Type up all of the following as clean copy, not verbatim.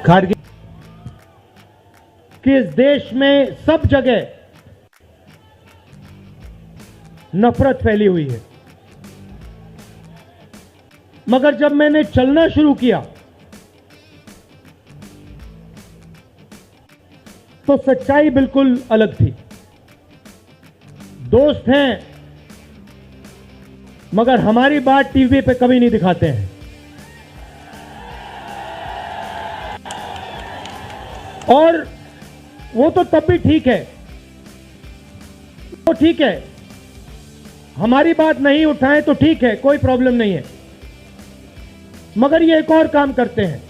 खारगे कि इस देश में सब जगह नफरत फैली हुई है, मगर जब मैंने चलना शुरू किया तो सच्चाई बिल्कुल अलग थी। दोस्त हैं मगर हमारी बात टीवी पे कभी नहीं दिखाते हैं। और वो तो तब भी ठीक है, वो ठीक है, हमारी बात नहीं उठाएं तो ठीक है, कोई प्रॉब्लम नहीं है। मगर ये एक और काम करते हैं,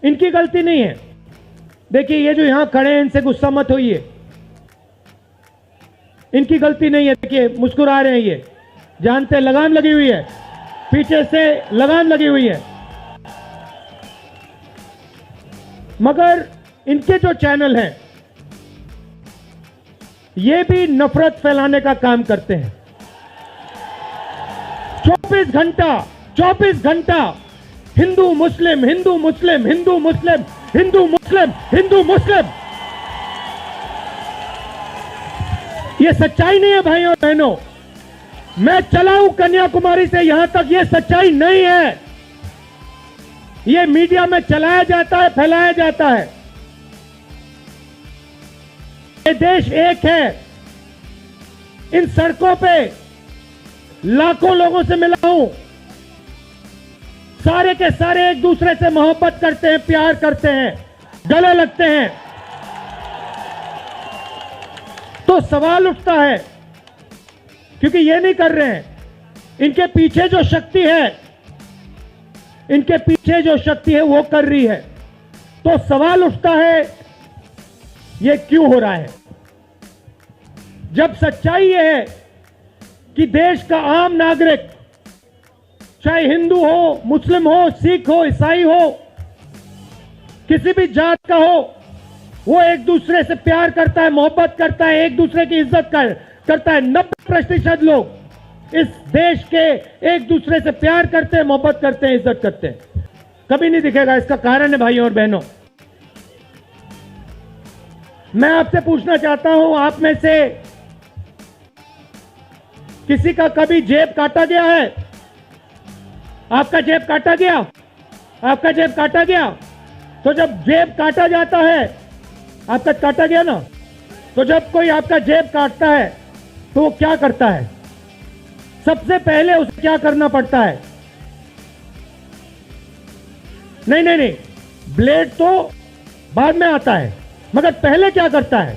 इनकी गलती नहीं है। देखिए ये जो यहां खड़े हैं इनसे गुस्सा मत होइए, इनकी गलती नहीं है। देखिए मुस्कुरा रहे हैं, ये जानते हैं लगाम लगी हुई है, पीछे से लगाम लगी हुई है। मगर इनके जो चैनल हैं ये भी नफरत फैलाने का काम करते हैं। 24 घंटा हिंदू मुस्लिम, हिंदू मुस्लिम, हिंदू मुस्लिम, हिंदू मुस्लिम, हिंदू मुस्लिम। ये सच्चाई नहीं है भाइयों और बहनों। मैं चला हूं कन्याकुमारी से यहां तक, ये सच्चाई नहीं है। ये मीडिया में चलाया जाता है, फैलाया जाता है। ये देश एक है। इन सड़कों पे लाखों लोगों से मिला हूं, सारे के सारे एक दूसरे से मोहब्बत करते हैं, प्यार करते हैं, गले लगते हैं। तो सवाल उठता है, क्योंकि ये नहीं कर रहे हैं, इनके पीछे जो शक्ति है, इनके पीछे जो शक्ति है वो कर रही है। तो सवाल उठता है ये क्यों हो रहा है, जब सच्चाई ये है कि देश का आम नागरिक, चाहे हिंदू हो, मुस्लिम हो, सिख हो, ईसाई हो, किसी भी जात का हो, वो एक दूसरे से प्यार करता है, मोहब्बत करता है, एक दूसरे की इज्जत करता है। 90% लोग इस देश के एक दूसरे से प्यार करते हैं, मोहब्बत करते हैं, इज्जत करते हैं। कभी नहीं दिखेगा। इसका कारण है भाइयों और बहनों, मैं आपसे पूछना चाहता हूं, आप में से किसी का कभी जेब काटा गया है? आपका जेब काटा गया? आपका जेब काटा गया? तो जब जेब काटा जाता है, आपका काटा गया ना, तो जब कोई आपका जेब काटता है तो वो क्या करता है? सबसे पहले उसे क्या करना पड़ता है? नहीं, ब्लेड तो बाद में आता है, मगर पहले क्या करता है?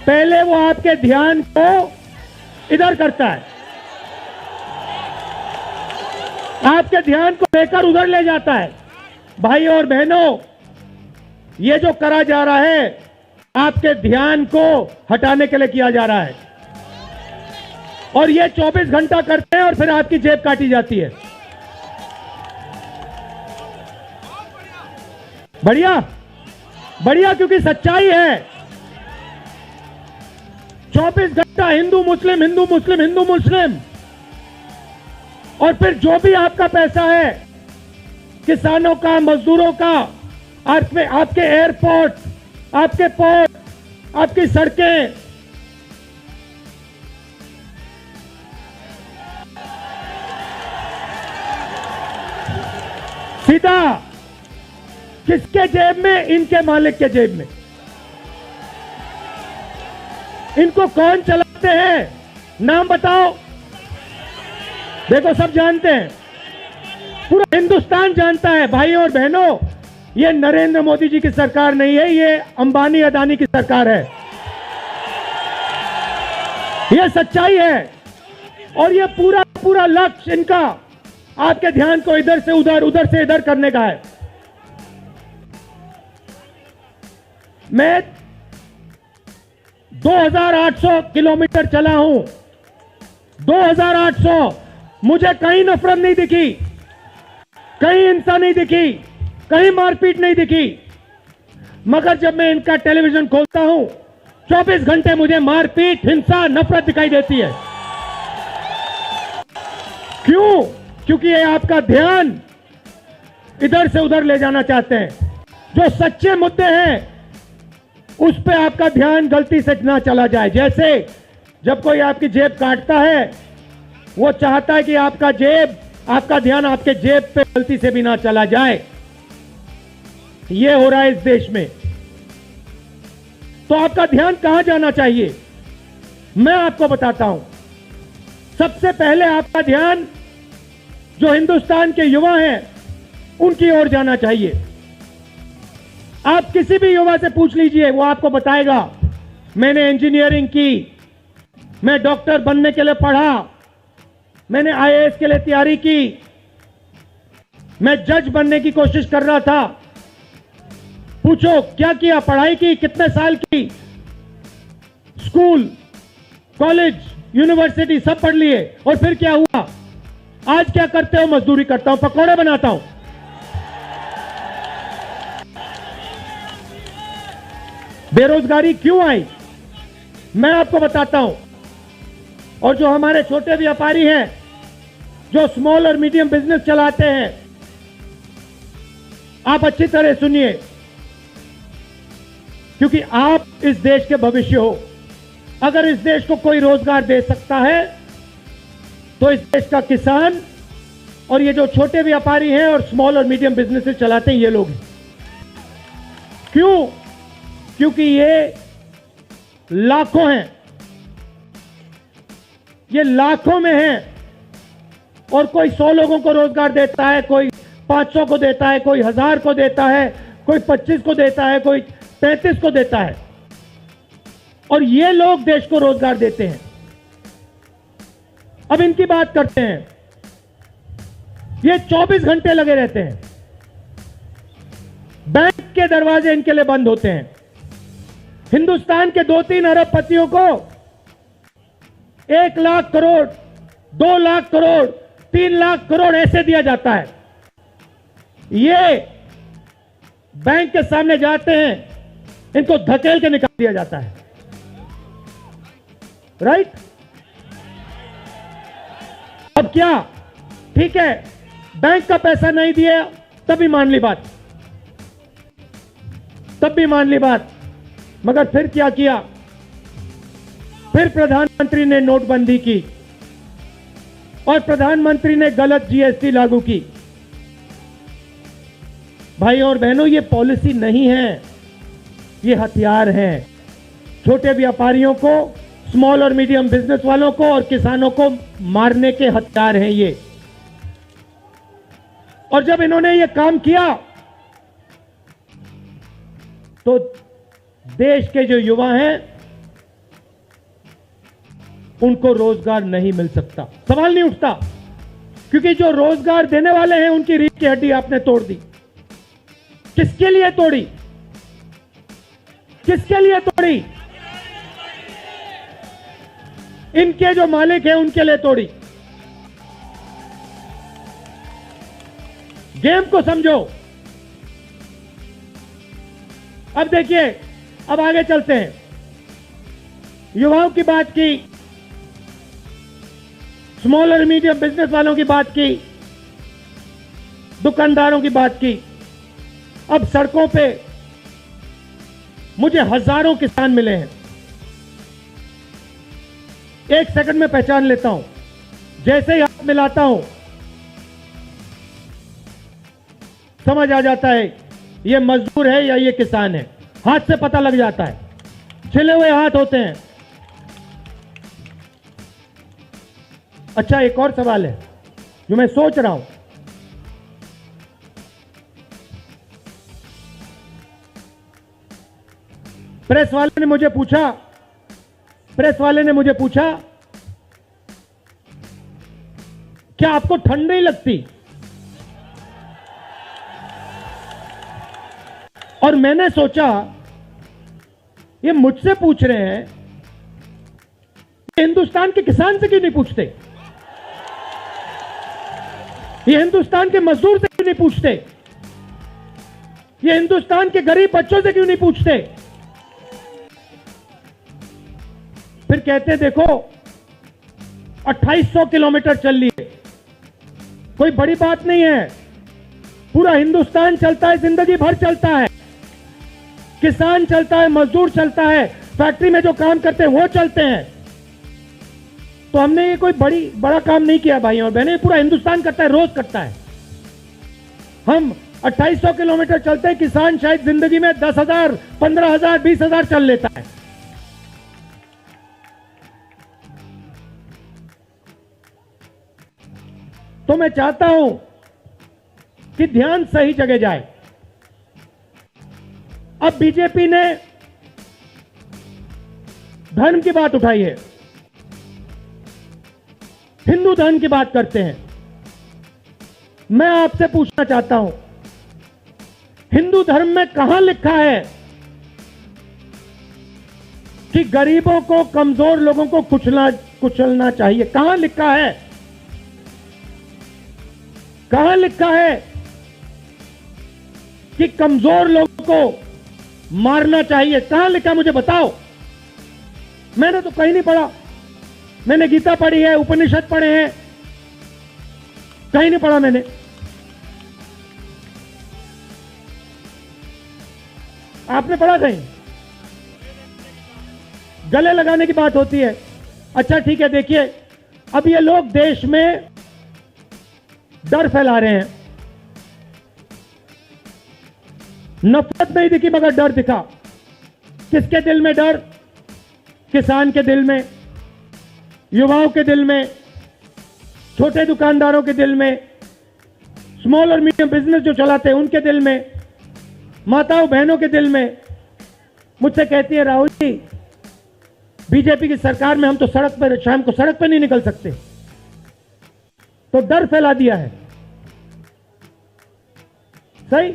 पहले वो आपके ध्यान को इधर करता है, आपके ध्यान को लेकर उधर ले जाता है। भाइयों और बहनों, ये जो करा जा रहा है आपके ध्यान को हटाने के लिए किया जा रहा है, और ये 24 घंटा करते हैं और फिर आपकी जेब काटी जाती है। बढ़िया, बढ़िया, क्योंकि सच्चाई है। 24 घंटा हिंदू मुस्लिम, हिंदू मुस्लिम, हिंदू मुस्लिम, और फिर जो भी आपका पैसा है, किसानों का, मजदूरों का, आपके एयरपोर्ट, आपके पोर्ट, आपकी सड़कें, सीधा किसके जेब में? इनके मालिक के जेब में। इनको कौन चलाते हैं? नाम बताओ। देखो सब जानते हैं, पूरा हिंदुस्तान जानता है। भाइयों और बहनों, ये नरेंद्र मोदी जी की सरकार नहीं है, ये अंबानी अदानी की सरकार है। ये सच्चाई है। और ये पूरा लक्ष्य इनका आपके ध्यान को इधर से उधर, उधर से इधर करने का है। मैं 2800 किलोमीटर चला हूं, 2800। मुझे कहीं नफरत नहीं दिखी, कहीं हिंसा नहीं दिखी, कहीं मारपीट नहीं दिखी। मगर जब मैं इनका टेलीविजन खोलता हूं, 24 घंटे मुझे मारपीट, हिंसा, नफरत दिखाई देती है। क्यों? क्योंकि ये आपका ध्यान इधर से उधर ले जाना चाहते हैं। जो सच्चे मुद्दे हैं उस पे आपका ध्यान गलती से ना चला जाए। जैसे जब कोई आपकी जेब काटता है, वो चाहता है कि आपका ध्यान आपके जेब पे गलती से भी ना चला जाए। ये हो रहा है इस देश में। तो आपका ध्यान कहां जाना चाहिए, मैं आपको बताता हूं। सबसे पहले आपका ध्यान जो हिंदुस्तान के युवा हैं उनकी ओर जाना चाहिए। आप किसी भी युवा से पूछ लीजिए, वो आपको बताएगा मैंने इंजीनियरिंग की, मैं डॉक्टर बनने के लिए पढ़ा, मैंने आईएएस के लिए तैयारी की, मैं जज बनने की कोशिश कर रहा था। पूछो क्या किया, पढ़ाई की, कितने साल की, स्कूल, कॉलेज, यूनिवर्सिटी सब पढ़ लिए, और फिर क्या हुआ? आज क्या करते हो? मजदूरी करता हूं, पकौड़े बनाता हूं। बेरोजगारी क्यों आई, मैं आपको बताता हूं। और जो हमारे छोटे व्यापारी हैं, जो स्मॉल और मीडियम बिजनेस चलाते हैं, आप अच्छी तरह सुनिए, क्योंकि आप इस देश के भविष्य हो। अगर इस देश को कोई रोजगार दे सकता है तो इस देश का किसान और ये जो छोटे व्यापारी हैं और स्मॉल और मीडियम बिजनेसेस चलाते हैं, ये लोग हैं। क्यों? क्योंकि ये लाखों हैं, ये लाखों में हैं। और कोई 100 लोगों को रोजगार देता है, कोई 500 को देता है, कोई 1000 को देता है, कोई 25 को देता है, कोई 33 को देता है, और ये लोग देश को रोजगार देते हैं। अब इनकी बात करते हैं। ये 24 घंटे लगे रहते हैं, बैंक के दरवाजे इनके लिए बंद होते हैं। हिंदुस्तान के 2-3 अरबपतियों को 1 लाख करोड़, 2 लाख करोड़, 3 लाख करोड़ ऐसे दिया जाता है। ये बैंक के सामने जाते हैं, इनको धकेल के निकाल दिया जाता है। राइट? अब क्या? ठीक है, बैंक का पैसा नहीं दिया तभी मान ली बात, तब भी मान ली बात। मगर फिर क्या किया? फिर प्रधानमंत्री ने नोटबंदी की और प्रधानमंत्री ने गलत जीएसटी लागू की। भाई और बहनों, ये पॉलिसी नहीं है, ये हथियार हैं। छोटे व्यापारियों को, स्मॉल और मीडियम बिजनेस वालों को और किसानों को मारने के हथियार हैं ये। और जब इन्होंने ये काम किया तो देश के जो युवा हैं उनको रोजगार नहीं मिल सकता, सवाल नहीं उठता। क्योंकि जो रोजगार देने वाले हैं उनकी रीढ़ की हड्डी आपने तोड़ दी। किसके लिए तोड़ी? किसके लिए तोड़ी? इनके जो मालिक हैं उनके लिए तोड़ी। गेम को समझो। अब देखिए, अब आगे चलते हैं। युवाओं की बात की, स्मॉल और मीडियम बिजनेस वालों की बात की, दुकानदारों की बात की। अब सड़कों पे मुझे हजारों किसान मिले हैं। 1 सेकंड में पहचान लेता हूं, जैसे ही हाथ मिलाता हूं समझ आ जाता है ये मजदूर है या ये किसान है। हाथ से पता लग जाता है, छिले हुए हाथ होते हैं। अच्छा, एक और सवाल है जो मैं सोच रहा हूं। प्रेस वाले ने मुझे पूछा क्या आपको ठंड नहीं लगती? और मैंने सोचा ये मुझसे पूछ रहे हैं, ये हिंदुस्तान के किसान से क्यों नहीं पूछते? ये हिंदुस्तान के मजदूर से क्यों नहीं पूछते? ये हिंदुस्तान के गरीब बच्चों से क्यों नहीं पूछते? फिर कहते देखो 2800 किलोमीटर चल लिए, कोई बड़ी बात नहीं है। पूरा हिंदुस्तान चलता है, जिंदगी भर चलता है। किसान चलता है, मजदूर चलता है, फैक्ट्री में जो काम करते हैं वो चलते हैं। तो हमने ये कोई बड़ा काम नहीं किया भाइयों और बहनें, पूरा हिंदुस्तान करता है, रोज करता है। हम 2800 किलोमीटर चलते हैं, किसान शायद जिंदगी में 10,000, 15,000, 20,000 चल लेता है। तो मैं चाहता हूं कि ध्यान सही जगह जाए। अब बीजेपी ने धर्म की बात उठाई है, हिंदू धर्म की बात करते हैं। मैं आपसे पूछना चाहता हूं, हिंदू धर्म में कहां लिखा है कि गरीबों को, कमजोर लोगों को कुचलना चाहिए? कहां लिखा है? कहां लिखा है कि कमजोर लोगों को मारना चाहिए? कहां लिखा, मुझे बताओ। मैंने तो कहीं नहीं पढ़ा। मैंने गीता पढ़ी है, उपनिषद पढ़े हैं, कहीं नहीं पढ़ा मैंने। आपने पढ़ा कहीं? गले लगाने की बात होती है। अच्छा ठीक है, देखिए अब ये लोग देश में डर फैला रहे हैं। नफरत नहीं दिखी मगर डर दिखा। किसके दिल में डर? किसान के दिल में, युवाओं के दिल में, छोटे दुकानदारों के दिल में, स्मॉल और मीडियम बिजनेस जो चलाते हैं उनके दिल में, माताओं बहनों के दिल में। मुझसे कहती है, राहुल जी बीजेपी की सरकार में हम तो सड़क पर, शाम को सड़क पर नहीं निकल सकते। तो डर फैला दिया है। सही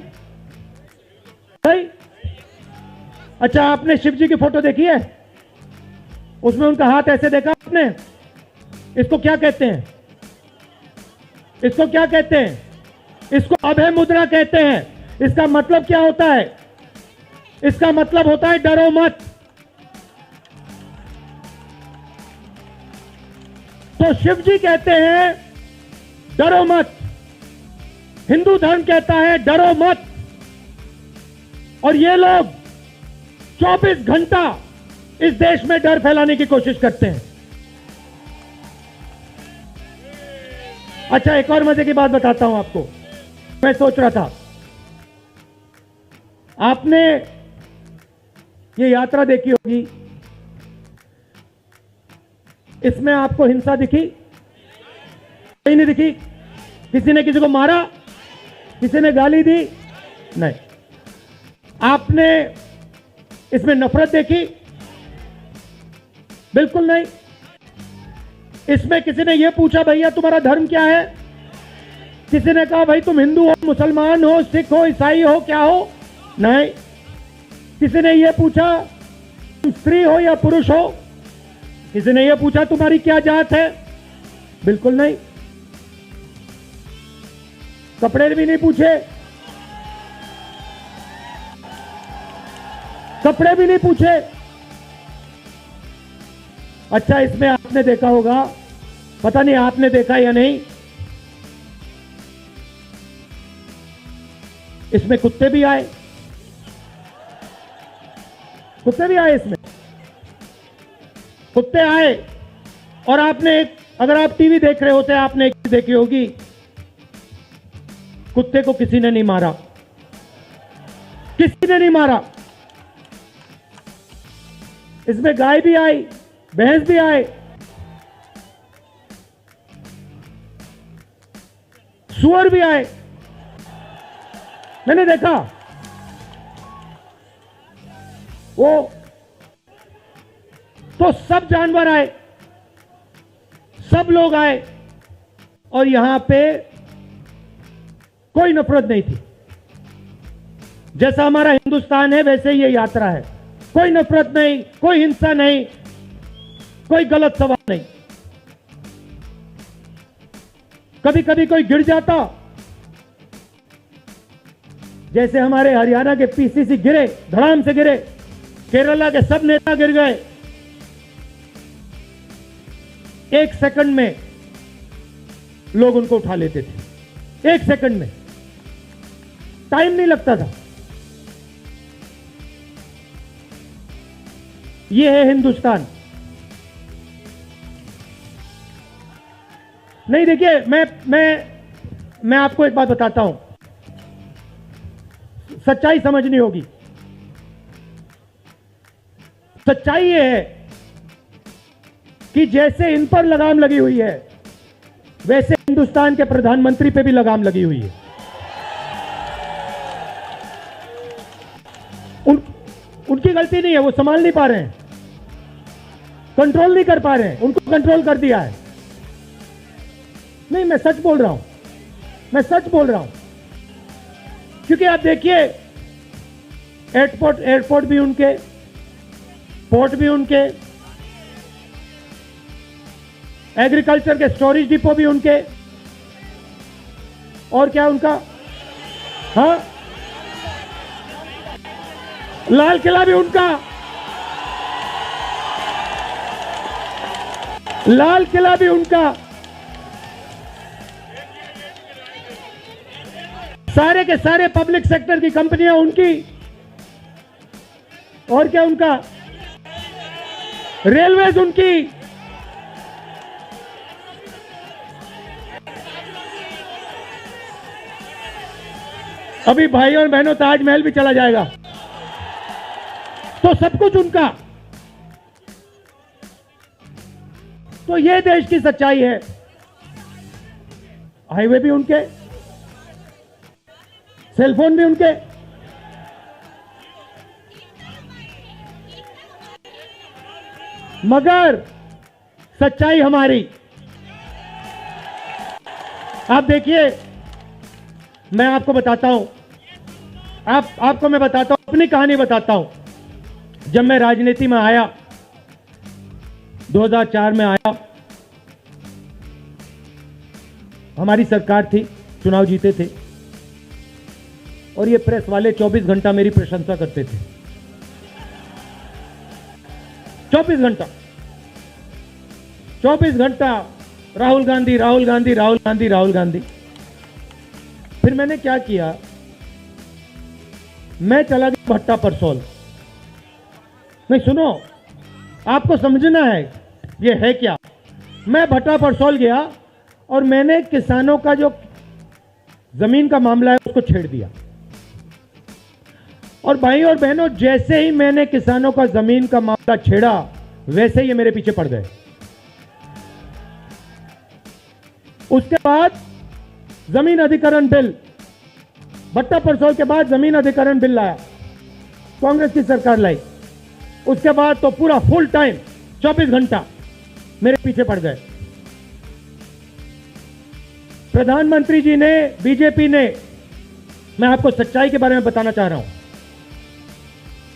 सही। अच्छा, आपने शिव जी की फोटो देखी है? उसमें उनका हाथ ऐसे देखा आपने? इसको क्या कहते हैं? इसको क्या कहते हैं? इसको अभय मुद्रा कहते हैं। इसका मतलब क्या होता है? इसका मतलब होता है डरो मत। तो शिव जी कहते हैं डरो मत, हिंदू धर्म कहता है डरो मत, और ये लोग 24 घंटा इस देश में डर फैलाने की कोशिश करते हैं। अच्छा, एक और मजे की बात बताता हूं आपको। मैं सोच रहा था, आपने ये यात्रा देखी होगी, इसमें आपको हिंसा दिखी? कहीं नहीं दिखी। किसी ने किसी को मारा? किसी ने गाली दी? नहीं। आपने इसमें नफरत देखी? बिल्कुल नहीं। इसमें किसी ने यह पूछा भैया तुम्हारा धर्म क्या है? किसी ने कहा भाई तुम हिंदू हो, मुसलमान हो, सिख हो, ईसाई हो, क्या हो? नहीं। किसी ने यह पूछा तुम स्त्री हो या पुरुष हो? किसी ने यह पूछा तुम्हारी क्या जात है? बिल्कुल नहीं। कपड़े भी नहीं पूछे, कपड़े भी नहीं पूछे। अच्छा, इसमें आपने देखा होगा, पता नहीं आपने देखा या नहीं, इसमें कुत्ते भी आए। कुत्ते भी आए इसमें, कुत्ते आए। और आपने अगर आप टीवी देख रहे होते, आपने एक चीज देखी होगी, कुत्ते को किसी ने नहीं मारा, किसी ने नहीं मारा। इसमें गाय भी आई, भैंस भी आए, सुअर भी आए, मैंने देखा। वो तो सब जानवर आए, सब लोग आए, और यहां पे कोई नफरत नहीं थी। जैसा हमारा हिंदुस्तान है वैसे ये यात्रा है। कोई नफरत नहीं, कोई हिंसा नहीं, कोई गलत सवाल नहीं। कभी कभी कोई गिर जाता, जैसे हमारे हरियाणा के पीसीसी गिरे, धड़ाम से गिरे, केरला के सब नेता गिर गए, 1 सेकंड में लोग उनको उठा लेते थे। 1 सेकंड में टाइम नहीं लगता था। ये है हिंदुस्तान। नहीं, देखिए, मैं आपको एक बात बताता हूं, सच्चाई समझनी होगी। सच्चाई ये है कि जैसे इन पर लगाम लगी हुई है, वैसे हिंदुस्तान के प्रधानमंत्री पे भी लगाम लगी हुई है। उनकी गलती नहीं है, वो संभाल नहीं पा रहे हैं, कंट्रोल नहीं कर पा रहे हैं, उनको कंट्रोल कर दिया है। नहीं, मैं सच बोल रहा हूं, मैं सच बोल रहा हूं। क्योंकि आप देखिए, एयरपोर्ट भी उनके, पोर्ट भी उनके, एग्रीकल्चर के स्टोरेज डिपो भी उनके, और क्या उनका, हाँ, लाल किला भी उनका, लाल किला भी उनका, सारे के सारे पब्लिक सेक्टर की कंपनियां उनकी, और क्या उनका, रेलवेज उनकी, अभी भाइयों और बहनों ताजमहल भी चला जाएगा, तो सब कुछ उनका। तो ये देश की सच्चाई है। हाईवे भी उनके, सेलफोन भी उनके, मगर सच्चाई हमारी। आप देखिए, मैं आपको बताता हूं, आपको मैं बताता हूं, अपनी कहानी बताता हूं। जब मैं राजनीति में आया, 2004 में आया, हमारी सरकार थी, चुनाव जीते थे, और ये प्रेस वाले 24 घंटा मेरी प्रशंसा करते थे। 24 घंटा, 24 घंटा राहुल गांधी, राहुल गांधी, राहुल गांधी, राहुल गांधी। फिर मैंने क्या किया, मैं चला गया भट्टा परसोल। नहीं, सुनो, आपको समझना है ये है क्या। मैं भट्टा परसोल गया और मैंने किसानों का जो जमीन का मामला है उसको छेड़ दिया। और भाई और बहनों, जैसे ही मैंने किसानों का जमीन का मामला छेड़ा, वैसे ही ये मेरे पीछे पड़ गए। उसके बाद जमीन अधिकरण बिल, भट्टा परसोल के बाद जमीन अधिकरण बिल लाया, कांग्रेस की सरकार लाई। उसके बाद तो पूरा फुल टाइम 24 घंटा मेरे पीछे पड़ गए। प्रधानमंत्री जी ने, बीजेपी ने, मैं आपको सच्चाई के बारे में बताना चाह रहा हूं,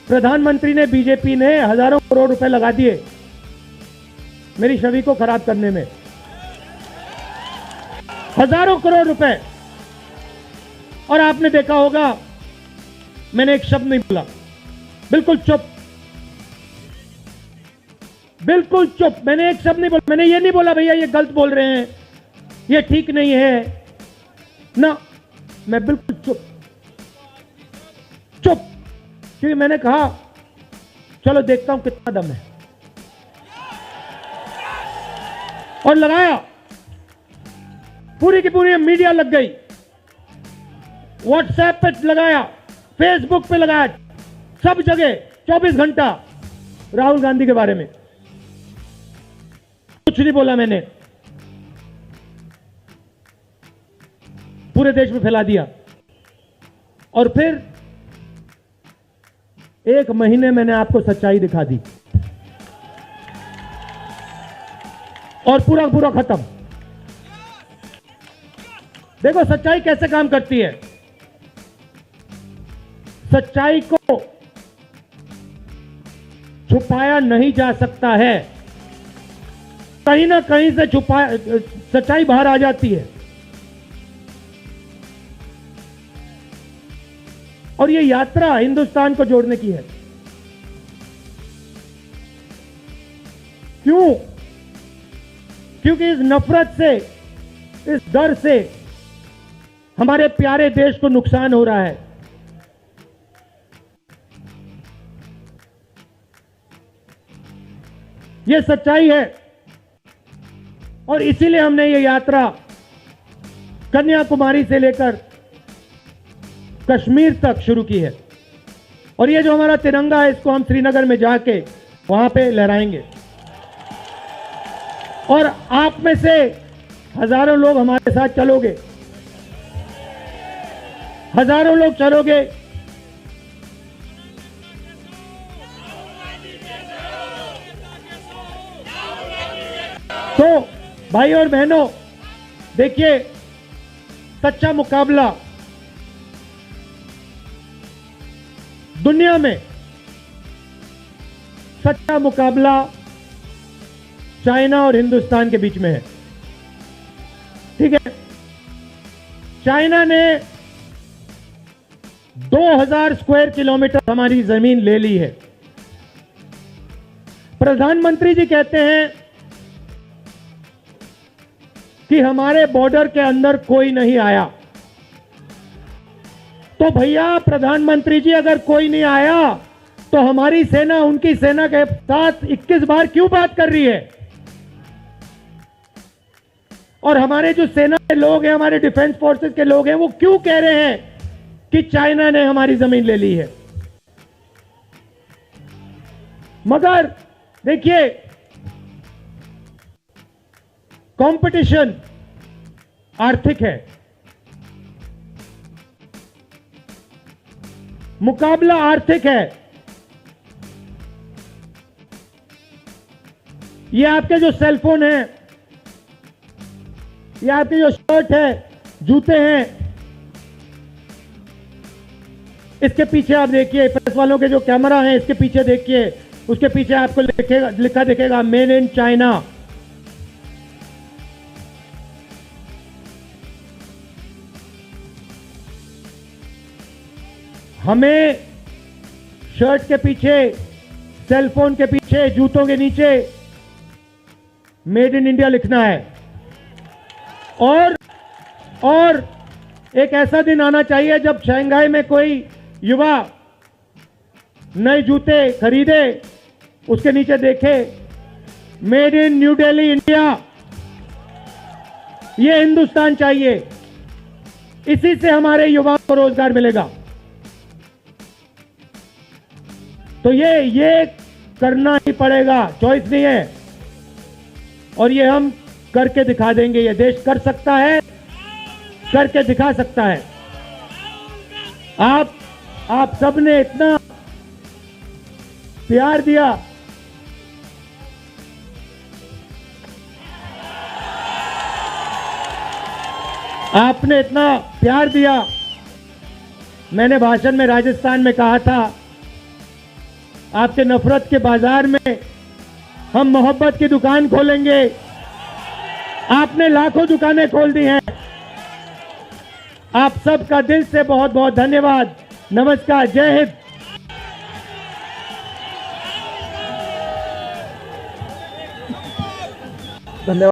प्रधानमंत्री ने, बीजेपी ने हजारों करोड़ रुपए लगा दिए मेरी छवि को खराब करने में। हजारों करोड़ रुपए। और आपने देखा होगा, मैंने एक शब्द नहीं बोला, बिल्कुल चुप, बिल्कुल चुप। मैंने एक शब्द नहीं बोला। मैंने ये नहीं बोला भैया ये गलत बोल रहे हैं, ये ठीक नहीं है ना, मैं बिल्कुल चुप, चुप। क्योंकि मैंने कहा चलो देखता हूं कितना दम है, और लगाया। पूरी की पूरी मीडिया लग गई, व्हाट्सएप पे लगाया, फेसबुक पे लगाया, सब जगह 24 घंटा राहुल गांधी के बारे में। कुछ नहीं बोला मैंने, पूरे देश में फैला दिया। और फिर 1 महीने मैंने आपको सच्चाई दिखा दी, और पूरा पूरा खत्म। देखो सच्चाई कैसे काम करती है। सच्चाई को छुपाया नहीं जा सकता है, कहीं ना कहीं से सच्चाई बाहर आ जाती है। और ये यात्रा हिंदुस्तान को जोड़ने की है। क्यों? क्योंकि इस नफरत से, इस डर से हमारे प्यारे देश को नुकसान हो रहा है। यह सच्चाई है और इसीलिए हमने ये यात्रा कन्याकुमारी से लेकर कश्मीर तक शुरू की है। और ये जो हमारा तिरंगा है, इसको हम श्रीनगर में जाके वहां पे लहराएंगे और आप में से हजारों लोग हमारे साथ चलोगे, हजारों लोग चलोगे। तो भाई और बहनों, देखिए, सच्चा मुकाबला दुनिया में, सच्चा मुकाबला चाइना और हिंदुस्तान के बीच में है। ठीक है, चाइना ने 2000 स्क्वायर किलोमीटर हमारी जमीन ले ली है। प्रधानमंत्री जी कहते हैं कि हमारे बॉर्डर के अंदर कोई नहीं आया। तो भैया प्रधानमंत्री जी, अगर कोई नहीं आया तो हमारी सेना उनकी सेना के साथ 21 बार क्यों बात कर रही है? और हमारे जो सेना के लोग हैं, हमारे डिफेंस फोर्सेस के लोग हैं, वो क्यों कह रहे हैं कि चाइना ने हमारी जमीन ले ली है? मगर देखिए, कंपटीशन आर्थिक है, मुकाबला आर्थिक है। ये आपके जो सेलफोन है, ये आपके जो शर्ट है, जूते हैं, इसके पीछे आप देखिए, प्रेस वालों के जो कैमरा है, इसके पीछे देखिए, उसके पीछे आपको लिखा दिखेगा मेड इन चाइना। हमें शर्ट के पीछे, सेलफोन के पीछे, जूतों के नीचे मेड इन इंडिया लिखना है। और एक ऐसा दिन आना चाहिए जब शंघाई में कोई युवा नए जूते खरीदे, उसके नीचे देखे made in new Delhi India. ये हिंदुस्तान चाहिए, इसी से हमारे युवाओं को रोजगार मिलेगा। तो ये करना ही पड़ेगा, चॉइस नहीं है। और ये हम करके दिखा देंगे। ये देश कर सकता है, करके दिखा सकता है। आप सबने इतना प्यार दिया, आपने इतना प्यार दिया। मैंने भाषण में राजस्थान में कहा था, आपके नफरत के बाजार में हम मोहब्बत की दुकान खोलेंगे। आपने लाखों दुकानें खोल दी हैं। आप सबका दिल से बहुत बहुत धन्यवाद। नमस्कार, जय हिंद।